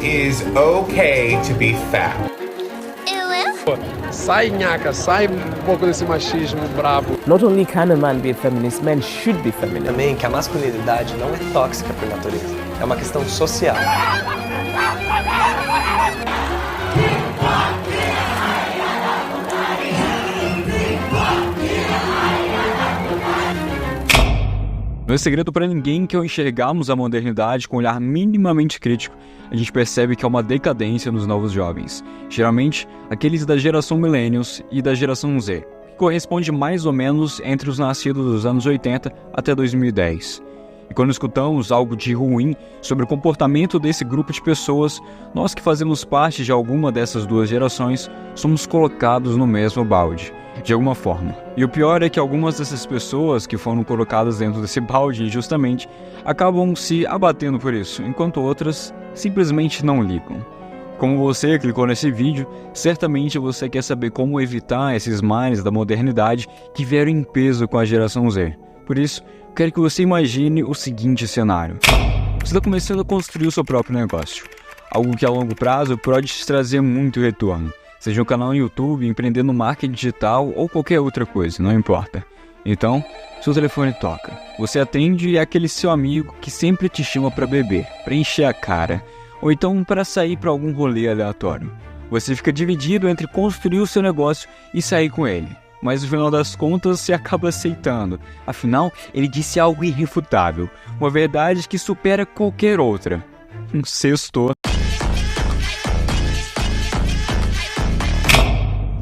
is okay to be fat. Sai, nhaca, sai um pouco desse machismo brabo. Not only can a man be a feminist, men should be feminist. Também que a masculinidade não é tóxica por natureza, é uma questão social. Não é segredo para ninguém que ao enxergarmos a modernidade com um olhar minimamente crítico, a gente percebe que há uma decadência nos novos jovens, geralmente aqueles da geração Millennials e da geração Z, que corresponde mais ou menos entre os nascidos dos anos 80 até 2010. E quando escutamos algo de ruim sobre o comportamento desse grupo de pessoas, nós que fazemos parte de alguma dessas duas gerações, somos colocados no mesmo balde, de alguma forma. E o pior é que algumas dessas pessoas que foram colocadas dentro desse balde injustamente, acabam se abatendo por isso, enquanto outras simplesmente não ligam. Como você clicou nesse vídeo, certamente você quer saber como evitar esses males da modernidade que vieram em peso com a geração Z. Por isso, quero que você imagine o seguinte cenário. Você está começando a construir o seu próprio negócio, algo que a longo prazo pode te trazer muito retorno, seja um canal no YouTube, empreender no marketing digital ou qualquer outra coisa, não importa. Então, seu telefone toca, você atende e é aquele seu amigo que sempre te chama para beber, para encher a cara, ou então para sair para algum rolê aleatório. Você fica dividido entre construir o seu negócio e sair com ele. Mas no final das contas você acaba aceitando. Afinal, ele disse algo irrefutável, uma verdade que supera qualquer outra. Sextou.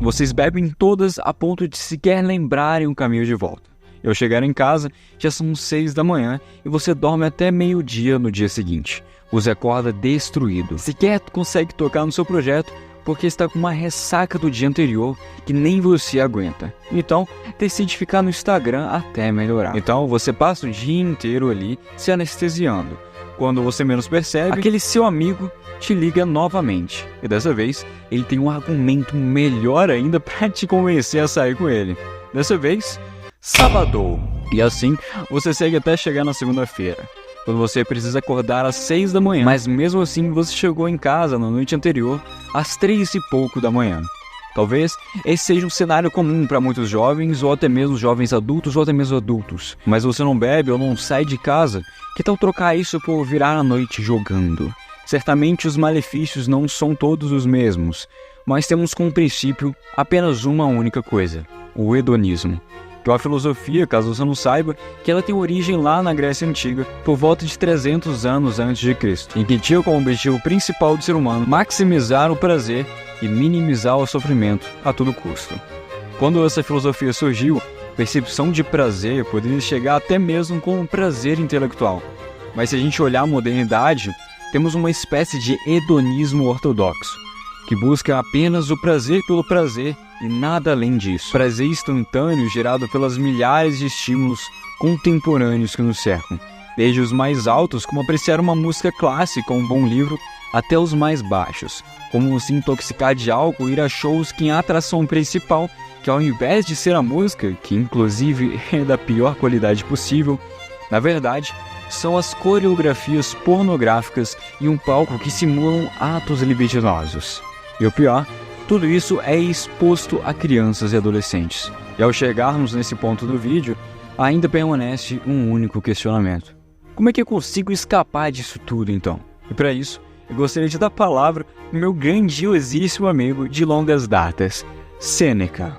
Vocês bebem todas a ponto de sequer lembrarem o caminho de volta. E ao chegar em casa, já são 6 da manhã e você dorme até meio-dia no dia seguinte. Você acorda destruído. Sequer consegue tocar no seu projeto porque está com uma ressaca do dia anterior que nem você aguenta. Então, decide ficar no Instagram até melhorar. Então, você passa o dia inteiro ali se anestesiando. Quando você menos percebe, aquele seu amigo te liga novamente. E dessa vez, ele tem um argumento melhor ainda para te convencer a sair com ele. Dessa vez, sabadou. E assim, você segue até chegar na segunda-feira, quando você precisa acordar às 6 da manhã. Mas mesmo assim, você chegou em casa na noite anterior, às 3 e pouco da manhã. Talvez esse seja um cenário comum para muitos jovens, ou até mesmo jovens adultos, ou até mesmo adultos. Mas você não bebe ou não sai de casa, que tal trocar isso por virar a noite jogando? Certamente os malefícios não são todos os mesmos, mas temos como princípio apenas uma única coisa: o hedonismo. Que é uma filosofia, caso você não saiba, que ela tem origem lá na Grécia Antiga, por volta de 300 anos antes de Cristo, em que tinha como objetivo principal do ser humano maximizar o prazer e minimizar o sofrimento a todo custo. Quando essa filosofia surgiu, a percepção de prazer poderia chegar até mesmo com um prazer intelectual. Mas se a gente olhar a modernidade, temos uma espécie de hedonismo ortodoxo, que busca apenas o prazer pelo prazer e nada além disso. Prazer instantâneo gerado pelas milhares de estímulos contemporâneos que nos cercam, desde os mais altos, como apreciar uma música clássica ou um bom livro, até os mais baixos, como se intoxicar de álcool e ir a shows que a atração principal, que ao invés de ser a música, que inclusive é da pior qualidade possível, na verdade, são as coreografias pornográficas e um palco que simulam atos libidinosos. E o pior, tudo isso é exposto a crianças e adolescentes. E ao chegarmos nesse ponto do vídeo, ainda permanece um único questionamento. Como é que eu consigo escapar disso tudo então? E para isso, eu gostaria de dar a palavra ao meu grandiosíssimo amigo de longas datas, Sêneca.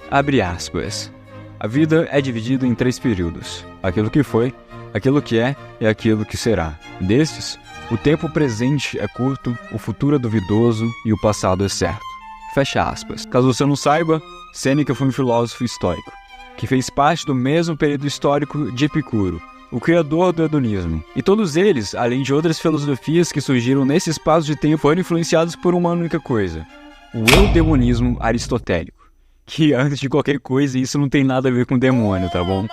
Abre aspas. A vida é dividida em 3 períodos: aquilo que foi, aquilo que é e aquilo que será. Destes, o tempo presente é curto, o futuro é duvidoso e o passado é certo. Fecha aspas. Caso você não saiba, Sêneca foi um filósofo estoico, que fez parte do mesmo período histórico de Epicuro, o criador do hedonismo. E todos eles, além de outras filosofias que surgiram nesse espaço de tempo, foram influenciados por uma única coisa: o eudemonismo aristotélico. Que antes de qualquer coisa, isso não tem nada a ver com demônio, tá bom?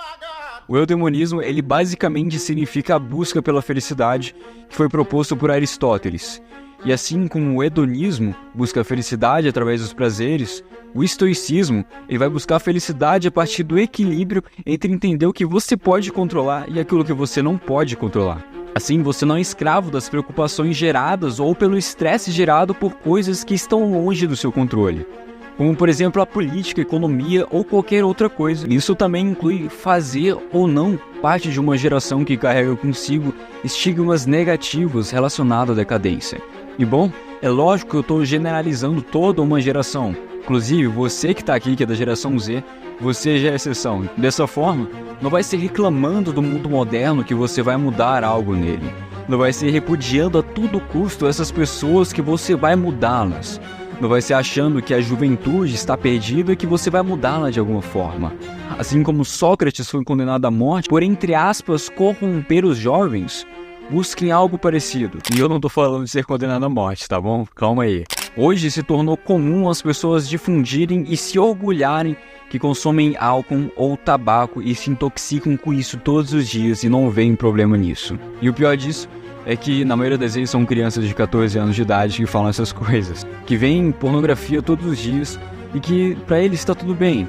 O eudemonismo, ele basicamente significa a busca pela felicidade, que foi proposto por Aristóteles. E assim como o hedonismo busca a felicidade através dos prazeres, o estoicismo ele vai buscar a felicidade a partir do equilíbrio entre entender o que você pode controlar e aquilo que você não pode controlar. Assim, você não é escravo das preocupações geradas ou pelo estresse gerado por coisas que estão longe do seu controle, como por exemplo a política, a economia ou qualquer outra coisa. Isso também inclui fazer ou não parte de uma geração que carrega consigo estigmas negativos relacionados à decadência. E bom, é lógico que eu estou generalizando toda uma geração. Inclusive, você que está aqui, que é da geração Z, você já é exceção. Dessa forma, não vai ser reclamando do mundo moderno que você vai mudar algo nele. Não vai ser repudiando a todo custo essas pessoas que você vai mudá-las. Não vai ser achando que a juventude está perdida e que você vai mudá-la de alguma forma. Assim como Sócrates foi condenado à morte por, entre aspas, corromper os jovens, busquem algo parecido. E eu não tô falando de ser condenado à morte, tá bom? Calma aí. Hoje se tornou comum as pessoas difundirem e se orgulharem que consomem álcool ou tabaco e se intoxicam com isso todos os dias e não veem problema nisso. E o pior disso é que na maioria das vezes são crianças de 14 anos de idade que falam essas coisas, que veem pornografia todos os dias e que pra eles está tudo bem.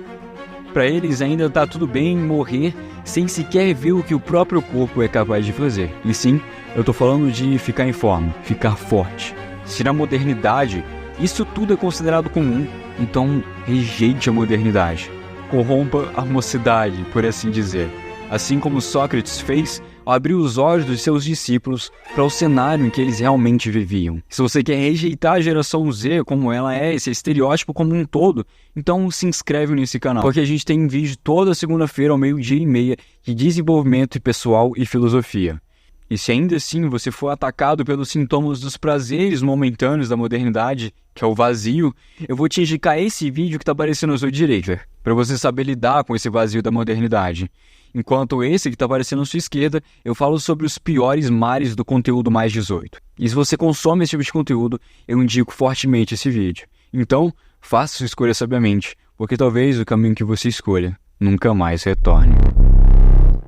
Pra eles ainda tá tudo bem morrer sem sequer ver o que o próprio corpo é capaz de fazer. E sim, eu tô falando de ficar em forma, ficar forte. Se na modernidade isso tudo é considerado comum, então rejeite a modernidade. Corrompa a mocidade, por assim dizer. Assim como Sócrates fez ao abrir os olhos dos seus discípulos para o cenário em que eles realmente viviam. Se você quer rejeitar a geração Z como ela é, esse estereótipo como um todo, então se inscreve nesse canal, porque a gente tem vídeo toda segunda-feira ao 12:30 de desenvolvimento pessoal e filosofia. E se ainda assim você for atacado pelos sintomas dos prazeres momentâneos da modernidade, que é o vazio, eu vou te indicar esse vídeo que está aparecendo à sua direita, para você saber lidar com esse vazio da modernidade. Enquanto esse que está aparecendo à sua esquerda, eu falo sobre os piores mares do conteúdo mais 18. E se você consome esse tipo de conteúdo, eu indico fortemente esse vídeo. Então, faça sua escolha sabiamente, porque talvez o caminho que você escolha nunca mais retorne.